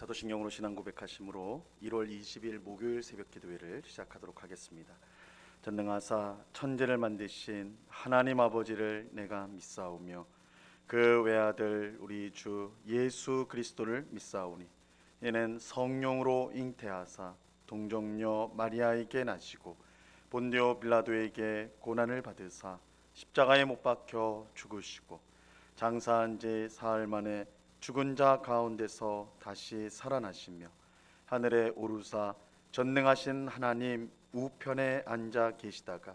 사도신경으로 신앙 고백하심으로 1월 20일 목요일 새벽 기도회를 시작하도록 하겠습니다. 전능하사 천지를 만드신 하나님 아버지를 내가 믿사오며 그 외아들 우리 주 예수 그리스도를 믿사오니 이는 성령으로 잉태하사 동정녀 마리아에게 나시고 본디오 빌라도에게 고난을 받으사 십자가에 못 박혀 죽으시고 장사한 지 사흘 만에 죽은 자 가운데서 다시 살아나시며 하늘에 오르사 전능하신 하나님 우편에 앉아 계시다가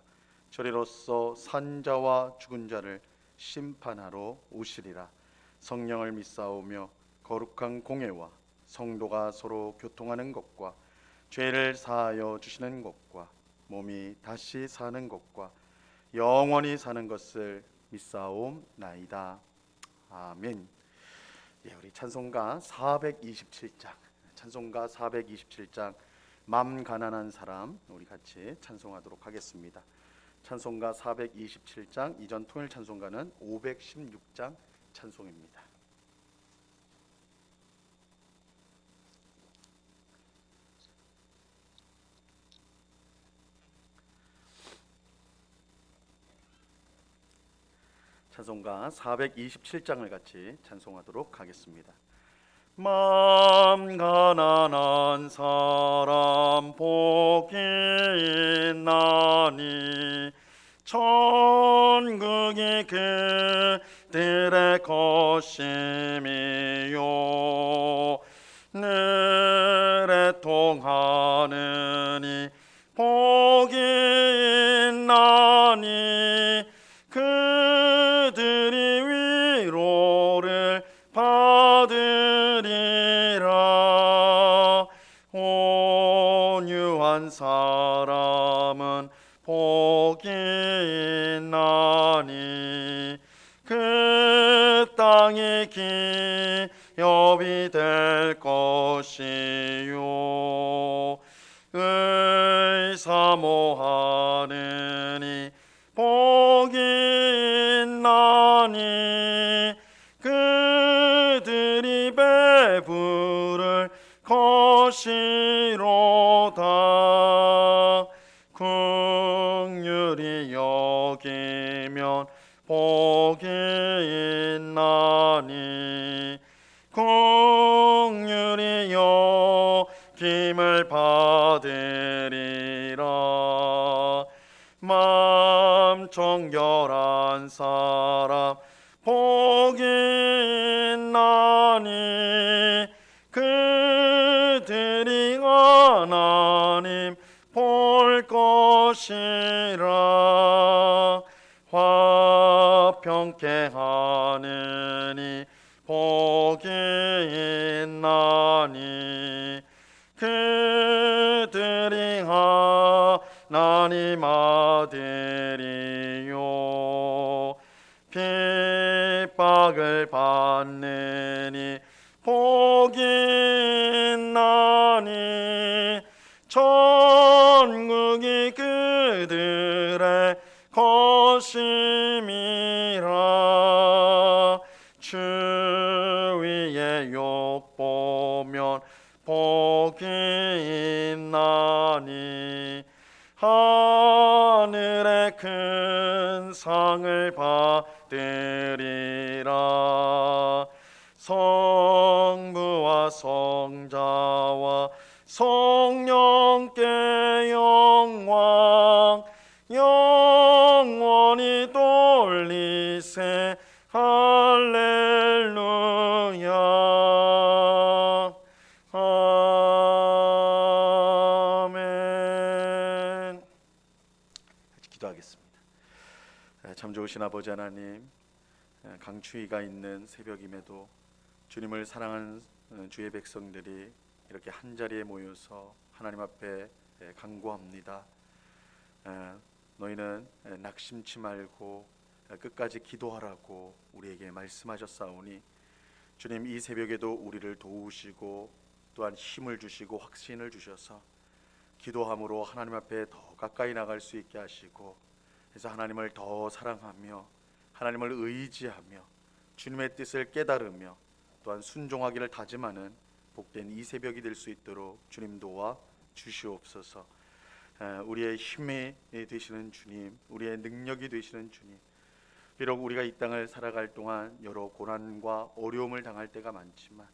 저리로서 산 자와 죽은 자를 심판하러 오시리라. 성령을 믿사오며 거룩한 공회와 성도가 서로 교통하는 것과 죄를 사하여 주시는 것과 몸이 다시 사는 것과 영원히 사는 것을 믿사옵나이다. 아멘. 우리 찬송가 427장 맘 가난한 사람 우리 같이 찬송하도록 하겠습니다. 찬송가 427장 이전 통일 찬송가는 516장 찬송입니다. 찬송가 427장을 같이 찬송하도록 하겠습니다. 맘 가난한 사람 복이 있나니 천국이 그들의 것임이요 늘에 통하느니 복이 있나니 그들이 위로를 받으리라. 온유한 사람은 복이 있나니 그 땅이 기업이 될 것이요 의사모하느니 복이 있나니 그들이 배부를 것이로다. 긍휼히 여기면 복이 있나니 긍휼히 여김을 받으리라. 맘 정결한 사람 복이 있나니 그들이 하나님 볼 것이라. 화평케 하느니 복이 있나니 그들이 하나님 아들이요 핍박을 받느니 복이 있나니 천국이 그들의 것임이라. 주위의 욕보면 복이 있나니 하늘의 큰 상을 받으리라. 성부와 성자와 성령께 영광 영원히 돌리세. 할렐루야. 아멘. 같이 기도하겠습니다. 참 좋으신 아버지 하나님, 강추위가 있는 새벽임에도 주님을 사랑하는 주의 백성들이 이렇게 한자리에 모여서 하나님 앞에 간구합니다. 너희는 낙심치 말고 끝까지 기도하라고 우리에게 말씀하셨사오니 주님, 이 새벽에도 우리를 도우시고 또한 힘을 주시고 확신을 주셔서 기도함으로 하나님 앞에 더 가까이 나갈 수 있게 하시고, 그래서 하나님을 더 사랑하며 하나님을 의지하며 주님의 뜻을 깨달으며 또한 순종하기를 다짐하는 복된 이 새벽이 될 수 있도록 주님 도와 주시옵소서. 우리의 힘이 되시는 주님, 우리의 능력이 되시는 주님, 비록 우리가 이 땅을 살아갈 동안 여러 고난과 어려움을 당할 때가 많지만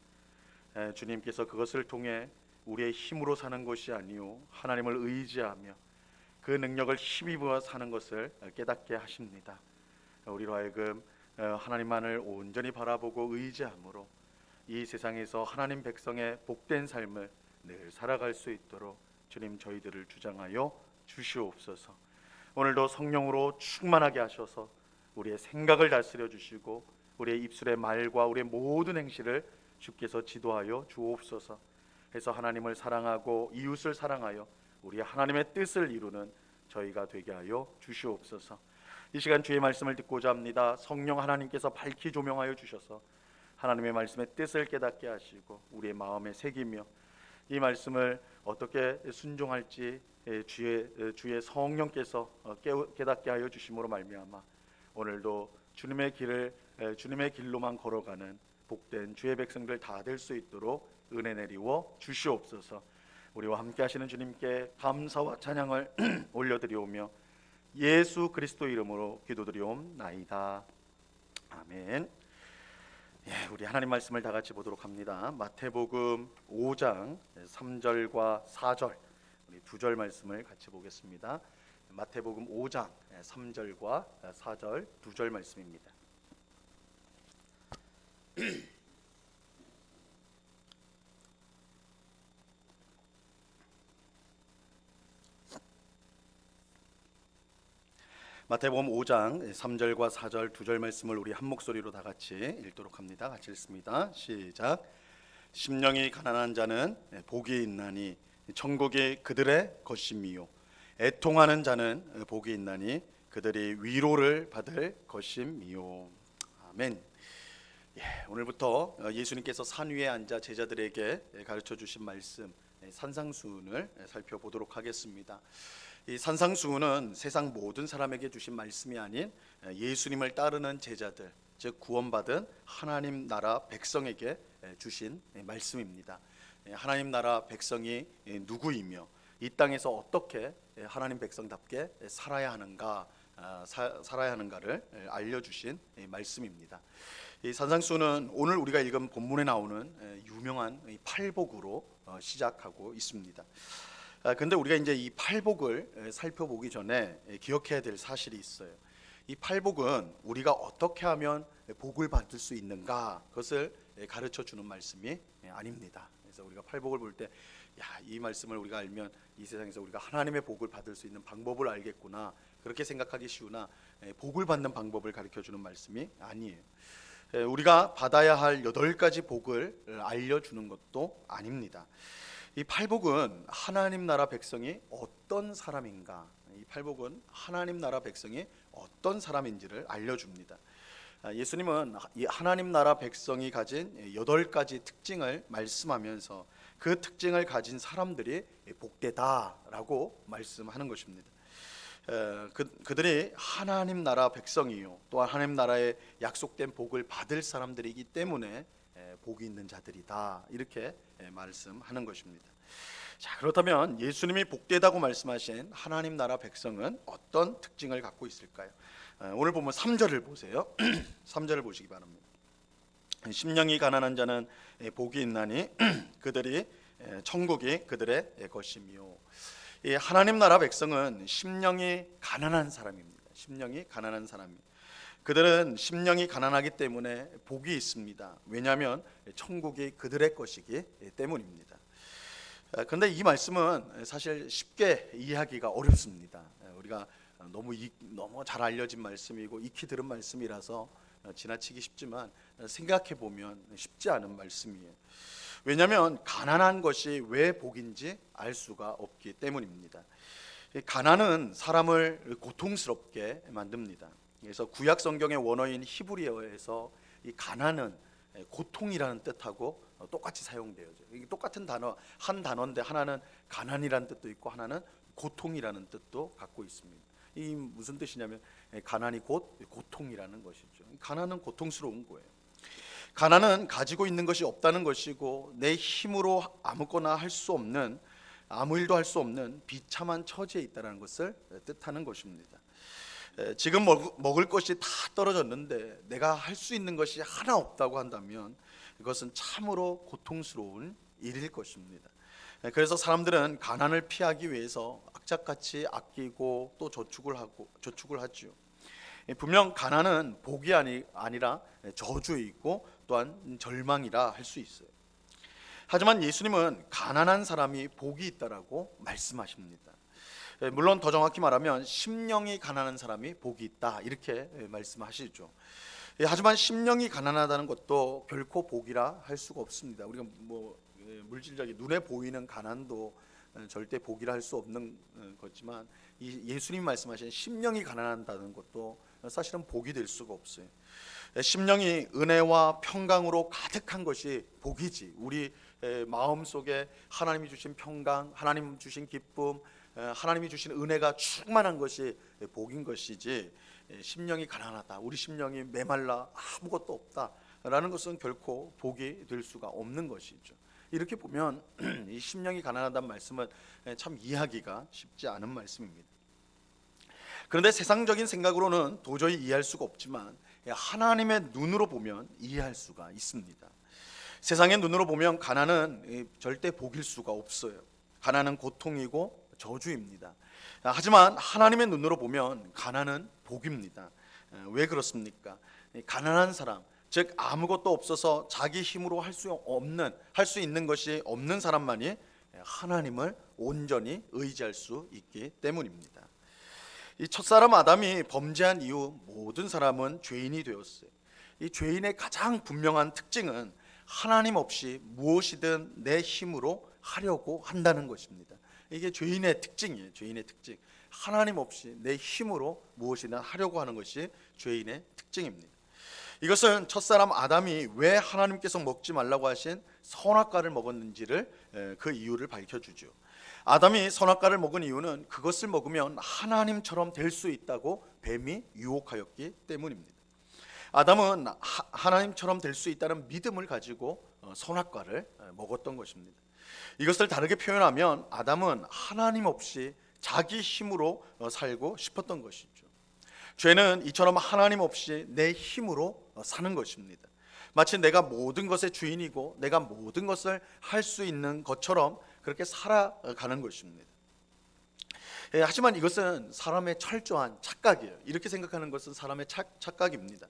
주님께서 그것을 통해 우리의 힘으로 사는 것이 아니요 하나님을 의지하며 그 능력을 힘입어 사는 것을 깨닫게 하십니다. 우리로 하여금 하나님만을 온전히 바라보고 의지함으로 이 세상에서 하나님 백성의 복된 삶을 늘 살아갈 수 있도록 주님 저희들을 주장하여 주시옵소서. 오늘도 성령으로 충만하게 하셔서 우리의 생각을 다스려 주시고 우리의 입술의 말과 우리의 모든 행실을 주께서 지도하여 주옵소서. 해서 하나님을 사랑하고 이웃을 사랑하여 우리 하나님의 뜻을 이루는 저희가 되게 하여 주시옵소서. 이 시간 주의 말씀을 듣고자 합니다. 성령 하나님께서 밝히 조명하여 주셔서 하나님의 말씀의 뜻을 깨닫게 하시고 우리의 마음에 새기며 이 말씀을 어떻게 순종할지 주의 성령께서 깨닫게 하여 주심으로 말미암아 오늘도 주님의 길로만 걸어가는 복된 주의 백성들 다 될 수 있도록 은혜 내리워 주시옵소서. 우리와 함께 하시는 주님께 감사와 찬양을 올려드리오며 예수 그리스도 이름으로 기도드리옵나이다. 아멘. 우리 하나님 말씀을 다 같이 보도록 합니다. 마태복음 5장 3절과 4절 우리 두 절 말씀을 같이 보겠습니다. 마태복음 5장 3절과 4절 두 절 말씀입니다. 마태복음 5장 3절과 4절 두 절 말씀을 우리 한 목소리로 다 같이 읽도록 합니다. 같이 읽습니다. 시작. 심령이 가난한 자는 복이 있나니 천국이 그들의 것임이요 애통하는 자는 복이 있나니 그들이 위로를 받을 것임이요. 아멘. 오늘부터 예수님께서 산 위에 앉아 제자들에게 가르쳐 주신 말씀 산상수훈을 살펴보도록 하겠습니다. 이 산상수훈은 세상 모든 사람에게 주신 말씀이 아닌 예수님을 따르는 제자들, 즉 구원받은 하나님 나라 백성에게 주신 말씀입니다. 하나님 나라 백성이 누구이며 이 땅에서 어떻게 하나님 백성답게 살아야 하는가를 알려주신 말씀입니다. 이 산상수훈은 오늘 우리가 읽은 본문에 나오는 유명한 팔복으로 시작하고 있습니다. 근데 우리가 이제 이 팔복을 살펴보기 전에 기억해야 될 사실이 있어요. 이 팔복은 우리가 어떻게 하면 복을 받을 수 있는가 그것을 가르쳐 주는 말씀이 아닙니다. 그래서 우리가 팔복을 볼 때 이 말씀을 우리가 알면 이 세상에서 우리가 하나님의 복을 받을 수 있는 방법을 알겠구나 그렇게 생각하기 쉬우나 복을 받는 방법을 가르쳐 주는 말씀이 아니에요. 우리가 받아야 할 8가지 복을 알려주는 것도 아닙니다. 이 팔복은 하나님 나라 백성이 어떤 사람인가, 이 팔복은 하나님 나라 백성이 어떤 사람인지를 알려줍니다. 예수님은 이 하나님 나라 백성이 가진 8가지 특징을 말씀하면서 그 특징을 가진 사람들이 복되다라고 말씀하는 것입니다. 그들이 하나님 나라 백성이요 또한 하나님 나라의 약속된 복을 받을 사람들이기 때문에 복이 있는 자들이다 이렇게 말씀하는 것입니다. 자, 그렇다면 예수님이 복되다고 말씀하신 하나님 나라 백성은 어떤 특징을 갖고 있을까요? 오늘 보면 3절을 보세요. 3절을 보시기 바랍니다. 심령이 가난한 자는 복이 있나니 그들이 천국이 그들의 것이며 이 하나님 나라 백성은 심령이 가난한 사람입니다. 심령이 가난한 사람입니다. 그들은 심령이 가난하기 때문에 복이 있습니다. 왜냐하면 천국이 그들의 것이기 때문입니다. 그런데 이 말씀은 사실 쉽게 이해하기가 어렵습니다. 우리가 너무 잘 알려진 말씀이고 익히 들은 말씀이라서 지나치기 쉽지만 생각해 보면 쉽지 않은 말씀이에요. 왜냐하면 가난한 것이 왜 복인지 알 수가 없기 때문입니다. 가난은 사람을 고통스럽게 만듭니다. 그래서 구약 성경의 원어인 히브리어에서 이 가난은 고통이라는 뜻하고 똑같이 사용돼요. 이게 똑같은 단어 한 단어인데 하나는 가난이라는 뜻도 있고 하나는 고통이라는 뜻도 갖고 있습니다. 이 무슨 뜻이냐면 가난이 곧 고통이라는 것이죠. 가난은 고통스러운 거예요. 가난은 가지고 있는 것이 없다는 것이고 내 힘으로 아무거나 할 수 없는, 아무 일도 할 수 없는 비참한 처지에 있다는 것을 뜻하는 것입니다. 지금 먹을 것이 다 떨어졌는데 내가 할 수 있는 것이 하나 없다고 한다면 이것은 참으로 고통스러운 일일 것입니다. 그래서 사람들은 가난을 피하기 위해서 악착같이 아끼고 또 저축을 하지요. 분명 가난은 복이 아니라 저주이고 또한 절망이라 할 수 있어요. 하지만 예수님은 가난한 사람이 복이 있다라고 말씀하십니다. 물론 더 정확히 말하면 심령이 가난한 사람이 복이 있다 이렇게 말씀하시죠. 하지만 심령이 가난하다는 것도 결코 복이라 할 수가 없습니다. 우리가 물질적인 눈에 보이는 가난도 절대 복이라 할 수 없는 거지만 예수님 말씀하신 심령이 가난하다는 것도 사실은 복이 될 수가 없어요. 심령이 은혜와 평강으로 가득한 것이 복이지, 우리 마음속에 하나님이 주신 평강, 하나님 주신 기쁨, 하나님이 주신 은혜가 충만한 것이 복인 것이지, 심령이 가난하다, 우리 심령이 메말라 아무것도 없다라는 것은 결코 복이 될 수가 없는 것이죠. 이렇게 보면 이 심령이 가난하다는 말씀은 참 이해하기가 쉽지 않은 말씀입니다. 그런데 세상적인 생각으로는 도저히 이해할 수가 없지만 하나님의 눈으로 보면 이해할 수가 있습니다. 세상의 눈으로 보면 가난은 절대 복일 수가 없어요. 가난은 고통이고 저주입니다. 하지만 하나님의 눈으로 보면 가난은 복입니다. 왜 그렇습니까? 가난한 사람, 즉 아무것도 없어서 자기 힘으로 할 수 있는 것이 없는 사람만이 하나님을 온전히 의지할 수 있기 때문입니다. 이 첫사람 아담이 범죄한 이후 모든 사람은 죄인이 되었어요. 이 죄인의 가장 분명한 특징은 하나님 없이 무엇이든 내 힘으로 하려고 한다는 것입니다. 이게 죄인의 특징이에요. 죄인의 특징. 하나님 없이 내 힘으로 무엇이든 하려고 하는 것이 죄인의 특징입니다. 이것은 첫사람 아담이 왜 하나님께서 먹지 말라고 하신 선악과를 먹었는지를 그 이유를 밝혀주죠. 아담이 선악과를 먹은 이유는 그것을 먹으면 하나님처럼 될 수 있다고 뱀이 유혹하였기 때문입니다. 아담은 하나님처럼 될 수 있다는 믿음을 가지고 선악과를 먹었던 것입니다. 이것을 다르게 표현하면 아담은 하나님 없이 자기 힘으로 살고 싶었던 것이죠. 죄는 이처럼 하나님 없이 내 힘으로 사는 것입니다. 마치 내가 모든 것의 주인이고 내가 모든 것을 할 수 있는 것처럼 그렇게 살아가는 것입니다. 하지만 이것은 사람의 철저한 착각이에요. 이렇게 생각하는 것은 사람의 착각입니다.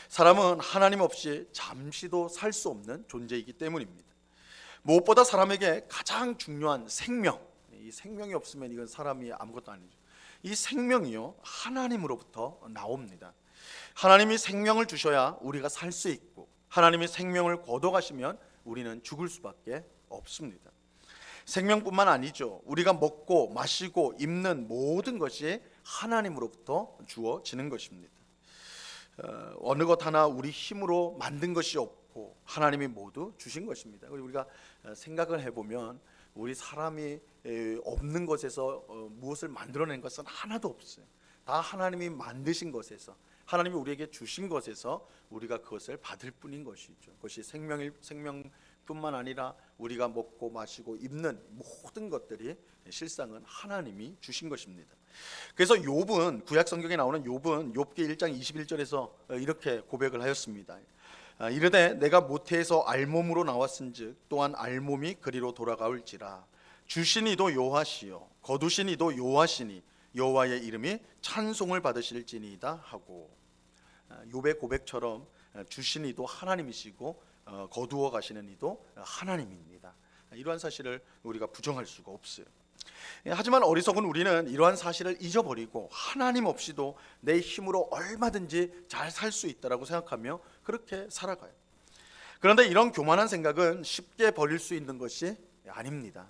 사람은 하나님 없이 잠시도 살 수 없는 존재이기 때문입니다. 무엇보다 사람에게 가장 중요한 생명, 이 생명이 없으면 이건 사람이 아무것도 아니죠. 이 생명이요 하나님으로부터 나옵니다. 하나님이 생명을 주셔야 우리가 살 수 있고 하나님이 생명을 거둬가시면 우리는 죽을 수밖에 없습니다. 생명뿐만 아니죠. 우리가 먹고 마시고 입는 모든 것이 하나님으로부터 주어지는 것입니다. 어느 것 하나 우리 힘으로 만든 것이 없고 하나님이 모두 주신 것입니다. 우리가 생각을 해보면 우리 사람이 없는 것에서 무엇을 만들어낸 것은 하나도 없어요. 다 하나님이 만드신 것에서, 하나님이 우리에게 주신 것에서 우리가 그것을 받을 뿐인 것이죠. 그것이 생명뿐만 아니라 우리가 먹고 마시고 입는 모든 것들이 실상은 하나님이 주신 것입니다. 그래서 욥은, 구약 성경에 나오는 욥은 욥기 1장 21절에서 이렇게 고백을 하였습니다. 이르되 내가 모태에서 알몸으로 나왔은즉 또한 알몸이 그리로 돌아가올지라. 주신 이도 여호와시요 거두신 이도 여호와시니 여호와의 이름이 찬송을 받으실지니이다 하고, 욥의 고백처럼 주신 이도 하나님이시고 거두어 가시는 이도 하나님입니다. 이러한 사실을 우리가 부정할 수가 없어요. 하지만 어리석은 우리는 이러한 사실을 잊어버리고 하나님 없이도 내 힘으로 얼마든지 잘 살 수 있다라고 생각하며 그렇게 살아가요. 그런데 이런 교만한 생각은 쉽게 버릴 수 있는 것이 아닙니다.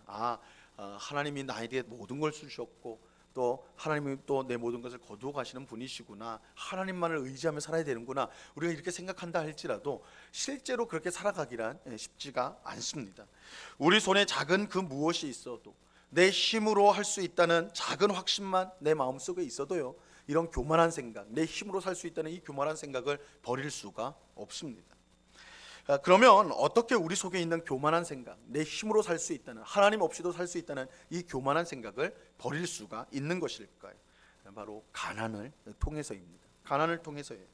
하나님이 나에게 모든 걸 주셨고 또 하나님이 또 내 모든 것을 거두어 가시는 분이시구나, 하나님만을 의지하며 살아야 되는구나, 우리가 이렇게 생각한다 할지라도 실제로 그렇게 살아가기란 쉽지가 않습니다. 우리 손에 작은 그 무엇이 있어도, 내 힘으로 할 수 있다는 작은 확신만 내 마음속에 있어도요, 이런 교만한 생각, 내 힘으로 살 수 있다는 이 교만한 생각을 버릴 수가 없습니다. 그러면 어떻게 우리 속에 있는 교만한 생각, 내 힘으로 살 수 있다는, 하나님 없이도 살 수 있다는 이 교만한 생각을 버릴 수가 있는 것일까요? 바로 가난을 통해서입니다. 가난을 통해서예요.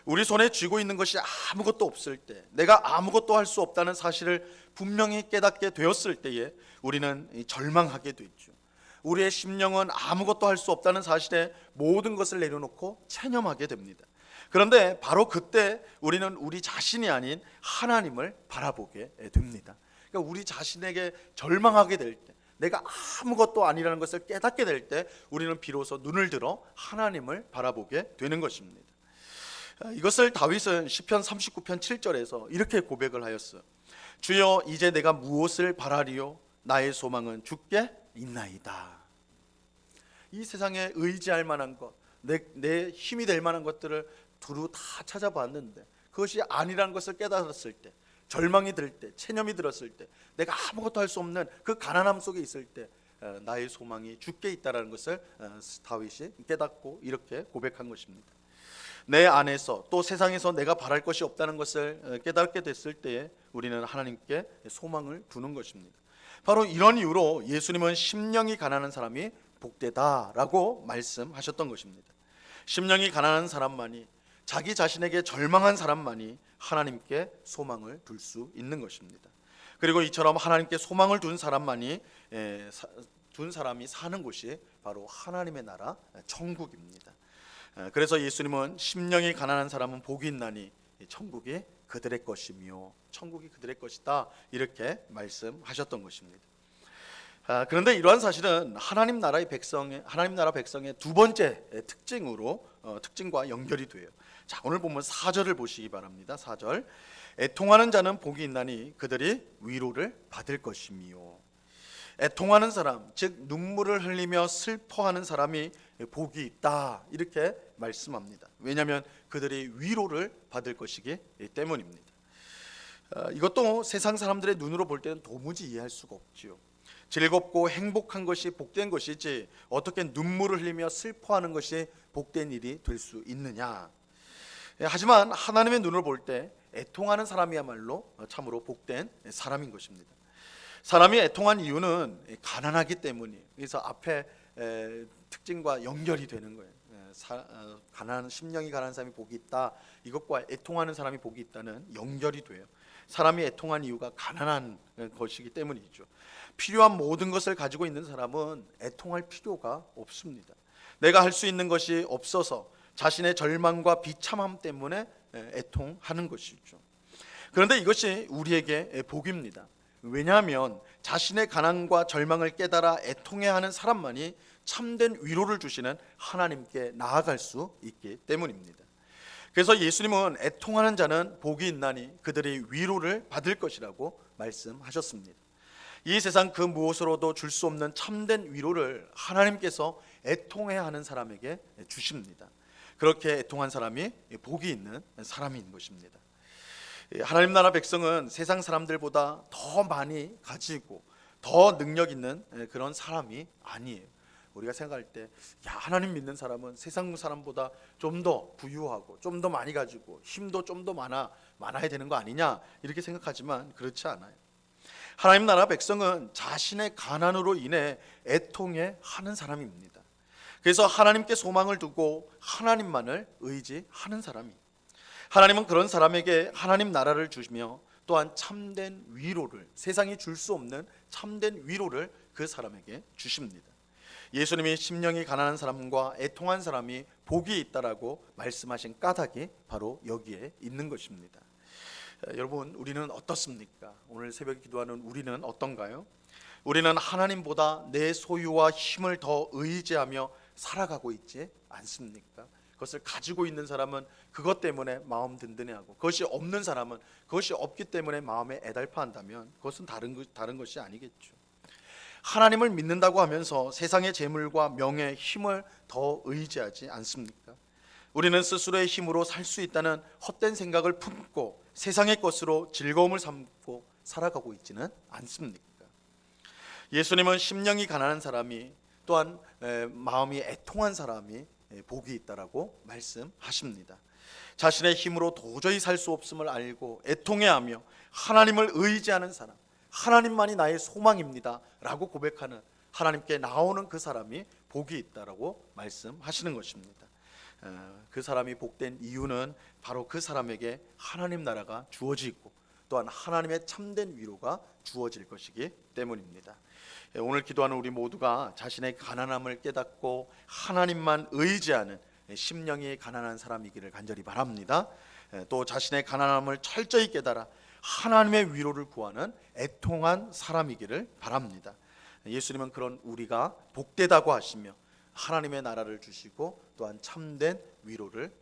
우리 손에 쥐고 있는 것이 아무것도 없을 때, 내가 아무것도 할 수 없다는 사실을 분명히 깨닫게 되었을 때에 우리는 절망하게 되죠. 우리의 심령은 아무것도 할 수 없다는 사실에 모든 것을 내려놓고 체념하게 됩니다. 그런데 바로 그때 우리는 우리 자신이 아닌 하나님을 바라보게 됩니다. 그러니까 우리 자신에게 절망하게 될 때, 내가 아무것도 아니라는 것을 깨닫게 될 때 우리는 비로소 눈을 들어 하나님을 바라보게 되는 것입니다. 이것을 다윗은 시편 39편 7절에서 이렇게 고백을 하였어요. 주여, 이제 내가 무엇을 바라리요? 나의 소망은 주께 있나이다. 이 세상에 의지할 만한 것, 내 힘이 될 만한 것들을 두루 다 찾아봤는데 그것이 아니라는 것을 깨달았을 때, 절망이 들 때, 체념이 들었을 때, 내가 아무것도 할 수 없는 그 가난함 속에 있을 때 나의 소망이 주께 있다는 것을 다윗이 깨닫고 이렇게 고백한 것입니다. 내 안에서 또 세상에서 내가 바랄 것이 없다는 것을 깨닫게 됐을 때에 우리는 하나님께 소망을 두는 것입니다. 바로 이런 이유로 예수님은 심령이 가난한 사람이 복되다라고 말씀하셨던 것입니다. 심령이 가난한 사람만이, 자기 자신에게 절망한 사람만이 하나님께 소망을 둘 수 있는 것입니다. 그리고 이처럼 하나님께 소망을 둔 사람만이 둔 사람이 사는 곳이 바로 하나님의 나라 천국입니다. 그래서 예수님은 심령이 가난한 사람은 복이 있나니 천국이 그들의 것이며 천국이 그들의 것이다, 이렇게 말씀하셨던 것입니다. 그런데 이러한 사실은 하나님 나라 백성의 두 번째 특징과 연결이 돼요. 자, 오늘 보면 4절을 보시기 바랍니다. 4절. 애통하는 자는 복이 있나니 그들이 위로를 받을 것이며. 애통하는 사람, 즉 눈물을 흘리며 슬퍼하는 사람이 복이 있다, 이렇게 말씀합니다. 왜냐하면 그들이 위로를 받을 것이기 때문입니다. 이것도 세상 사람들의 눈으로 볼 때는 도무지 이해할 수가 없지요. 즐겁고 행복한 것이 복된 것이지 어떻게 눈물을 흘리며 슬퍼하는 것이 복된 일이 될 수 있느냐. 하지만 하나님의 눈을 볼 때 애통하는 사람이야말로 참으로 복된 사람인 것입니다. 사람이 애통한 이유는 가난하기 때문이에요. 그래서 앞에 특징과 연결이 되는 거예요. 심령이 가난한 사람이 복이 있다, 이것과 애통하는 사람이 복이 있다는 연결이 돼요. 사람이 애통한 이유가 가난한 것이기 때문이죠. 필요한 모든 것을 가지고 있는 사람은 애통할 필요가 없습니다. 내가 할 수 있는 것이 없어서 자신의 절망과 비참함 때문에 애통하는 것이죠. 그런데 이것이 우리에게 복입니다. 왜냐하면 자신의 가난과 절망을 깨달아 애통해야 하는 사람만이 참된 위로를 주시는 하나님께 나아갈 수 있기 때문입니다. 그래서 예수님은 애통하는 자는 복이 있나니 그들이 위로를 받을 것이라고 말씀하셨습니다. 이 세상 그 무엇으로도 줄 수 없는 참된 위로를 하나님께서 애통해야 하는 사람에게 주십니다. 그렇게 애통한 사람이 복이 있는 사람인 것입니다. 하나님 나라 백성은 세상 사람들보다 더 많이 가지고 더 능력 있는 그런 사람이 아니에요. 우리가 생각할 때 하나님 믿는 사람은 세상 사람보다 좀 더 부유하고 좀 더 많이 가지고 힘도 좀 더 많아야 되는 거 아니냐, 이렇게 생각하지만 그렇지 않아요. 하나님 나라 백성은 자신의 가난으로 인해 애통해 하는 사람입니다. 그래서 하나님께 소망을 두고 하나님만을 의지하는 사람이, 하나님은 그런 사람에게 하나님 나라를 주시며 또한 참된 위로를, 세상이 줄 수 없는 참된 위로를 그 사람에게 주십니다. 예수님이 심령이 가난한 사람과 애통한 사람이 복이 있다라고 말씀하신 까닭이 바로 여기에 있는 것입니다. 여러분, 우리는 어떻습니까? 오늘 새벽에 기도하는 우리는 어떤가요? 우리는 하나님보다 내 소유와 힘을 더 의지하며 살아가고 있지 않습니까? 그것을 가지고 있는 사람은 그것 때문에 마음 든든해하고, 그것이 없는 사람은 그것이 없기 때문에 마음에 애달파한다면 그것은 다른 것이 아니겠죠. 하나님을 믿는다고 하면서 세상의 재물과 명예, 힘을 더 의지하지 않습니까? 우리는 스스로의 힘으로 살 수 있다는 헛된 생각을 품고 세상의 것으로 즐거움을 삼고 살아가고 있지는 않습니까? 예수님은 심령이 가난한 사람이, 또한 마음이 애통한 사람이 복이 있다라고 말씀하십니다. 자신의 힘으로 도저히 살 수 없음을 알고 애통해하며 하나님을 의지하는 사람, 하나님만이 나의 소망입니다 라고 고백하는, 하나님께 나오는 그 사람이 복이 있다라고 말씀하시는 것입니다. 그 사람이 복된 이유는 바로 그 사람에게 하나님 나라가 주어지고 또한 하나님의 참된 위로가 주어질 것이기 때문입니다. 오늘 기도하는 우리 모두가 자신의 가난함을 깨닫고 하나님만 의지하는 심령이 가난한 사람이기를 간절히 바랍니다. 또 자신의 가난함을 철저히 깨달아 하나님의 위로를 구하는 애통한 사람이기를 바랍니다. 예수님은 그런 우리가 복되다고 하시며 하나님의 나라를 주시고 또한 참된 위로를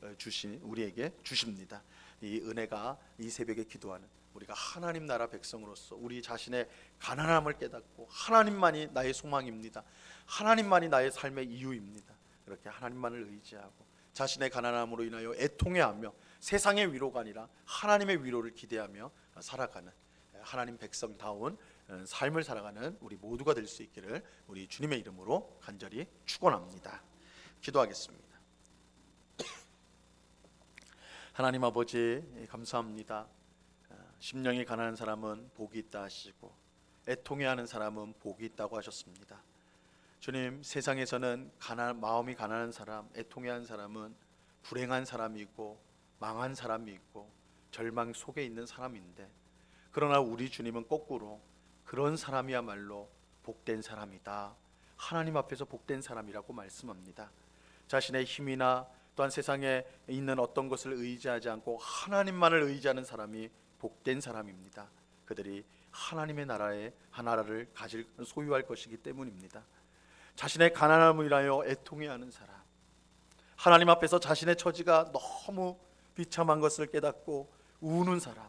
우리에게 주십니다. 이 은혜가 이 새벽에 기도하는 우리가 하나님 나라 백성으로서 우리 자신의 가난함을 깨닫고 하나님만이 나의 소망입니다, 하나님만이 나의 삶의 이유입니다, 이렇게 하나님만을 의지하고 자신의 가난함으로 인하여 애통해하며 세상의 위로가 아니라 하나님의 위로를 기대하며 살아가는 하나님 백성다운 삶을 살아가는 우리 모두가 될 수 있기를 우리 주님의 이름으로 간절히 축원합니다. 기도하겠습니다. 하나님 아버지 감사합니다. 심령이 가난한 사람은 복이 있다 하시고 애통해하는 사람은 복이 있다고 하셨습니다. 주님, 세상에서는 마음이 가난한 사람, 애통해하는 사람은 불행한 사람이고 망한 사람이 있고 절망 속에 있는 사람인데, 그러나 우리 주님은 거꾸로 그런 사람이야말로 복된 사람이다, 하나님 앞에서 복된 사람이라고 말씀합니다. 자신의 힘이나 또한 세상에 있는 어떤 것을 의지하지 않고 하나님만을 의지하는 사람이 복된 사람입니다. 그들이 하나님의 나라의 하나를 소유할 것이기 때문입니다. 자신의 가난함을 인하여 애통해하는 사람, 하나님 앞에서 자신의 처지가 너무 비참한 것을 깨닫고 우는 사람,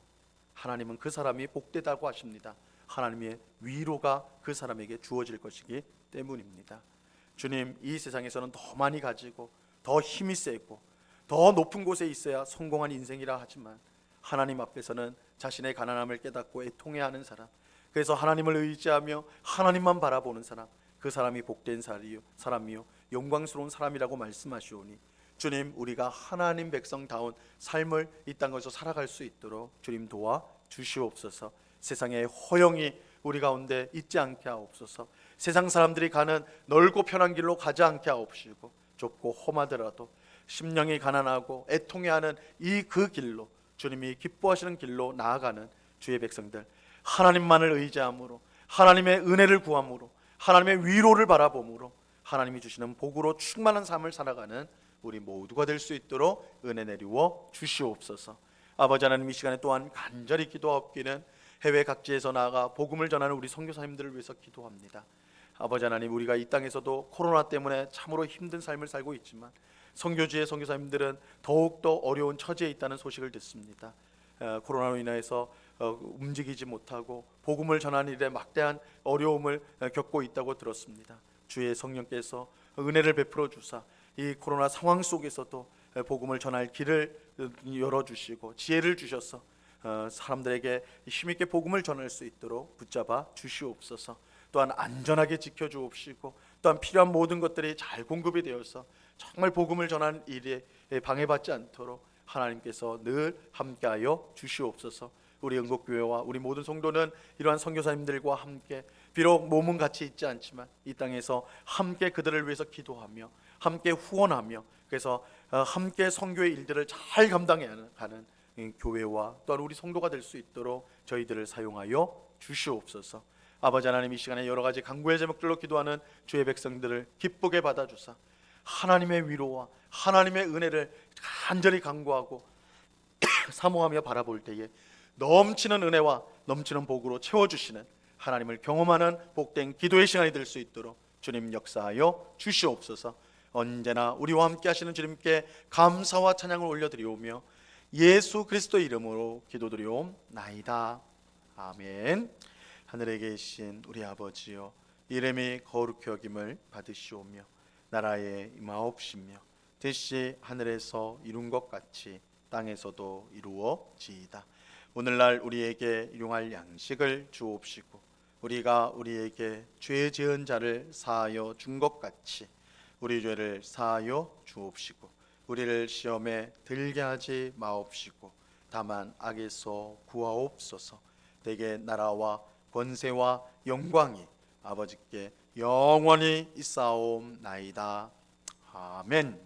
하나님은 그 사람이 복되다고 하십니다. 하나님의 위로가 그 사람에게 주어질 것이기 때문입니다. 주님, 이 세상에서는 더 많이 가지고 더 힘이 세고 더 높은 곳에 있어야 성공한 인생이라 하지만 하나님 앞에서는 자신의 가난함을 깨닫고 애통해하는 사람, 그래서 하나님을 의지하며 하나님만 바라보는 사람, 그 사람이 복된 사람이요 영광스러운 사람이라고 말씀하시오니, 주님, 우리가 하나님 백성다운 삶을 이 땅에서 살아갈 수 있도록 주님 도와 주시옵소서. 세상의 허영이 우리 가운데 있지 않게 하옵소서. 세상 사람들이 가는 넓고 편한 길로 가지 않게 하옵시고, 좁고 험하더라도 심령이 가난하고 애통해하는 그 길로, 주님이 기뻐하시는 길로 나아가는 주의 백성들, 하나님만을 의지함으로, 하나님의 은혜를 구함으로, 하나님의 위로를 바라봄으로 하나님이 주시는 복으로 충만한 삶을 살아가는 우리 모두가 될 수 있도록 은혜 내리워 주시옵소서. 아버지 하나님, 이 시간에 또한 간절히 기도하옵기는 해외 각지에서 나아가 복음을 전하는 우리 선교사님들을 위해서 기도합니다. 아버지 하나님, 우리가 이 땅에서도 코로나 때문에 참으로 힘든 삶을 살고 있지만 선교지의 선교사님들은 더욱더 어려운 처지에 있다는 소식을 듣습니다. 코로나로 인해서 움직이지 못하고 복음을 전하는 일에 막대한 어려움을 겪고 있다고 들었습니다. 주의 성령께서 은혜를 베풀어 주사 이 코로나 상황 속에서도 복음을 전할 길을 열어주시고 지혜를 주셔서 사람들에게 힘있게 복음을 전할 수 있도록 붙잡아 주시옵소서. 또한 안전하게 지켜주옵시고 또한 필요한 모든 것들이 잘 공급이 되어서 정말 복음을 전하는 일에 방해받지 않도록 하나님께서 늘 함께하여 주시옵소서. 우리 영국교회와 우리 모든 성도는 이러한 선교사님들과 함께 비록 몸은 같이 있지 않지만 이 땅에서 함께 그들을 위해서 기도하며 함께 후원하며, 그래서 함께 선교의 일들을 잘 감당해 가는 교회와 또한 우리 성도가 될 수 있도록 저희들을 사용하여 주시옵소서. 아버지 하나님, 이 시간에 여러 가지 간구의 제목들로 기도하는 주의 백성들을 기쁘게 받아주사 하나님의 위로와 하나님의 은혜를 간절히 간구하고 사모하며 바라볼 때에 넘치는 은혜와 넘치는 복으로 채워주시는 하나님을 경험하는 복된 기도의 시간이 될 수 있도록 주님 역사하여 주시옵소서. 언제나 우리와 함께 하시는 주님께 감사와 찬양을 올려드리오며 예수 그리스도의 이름으로 기도드리옵나이다. 아멘. 하늘에 계신 우리 아버지여, 이름이 거룩히 여김을 받으시오며 나라에 임하옵시며 뜻이 하늘에서 이룬 것 같이 땅에서도 이루어지이다. 오늘날 우리에게 일용할 양식을 주옵시고 우리가 우리에게 죄 지은 자를 사하여 준 것 같이 우리 죄를 사하여 주옵시고 우리를 시험에 들게 하지 마옵시고 다만 악에서 구하옵소서. 대개 나라와 권세와 영광이 아버지께 영원히 있사옵나이다. 아멘.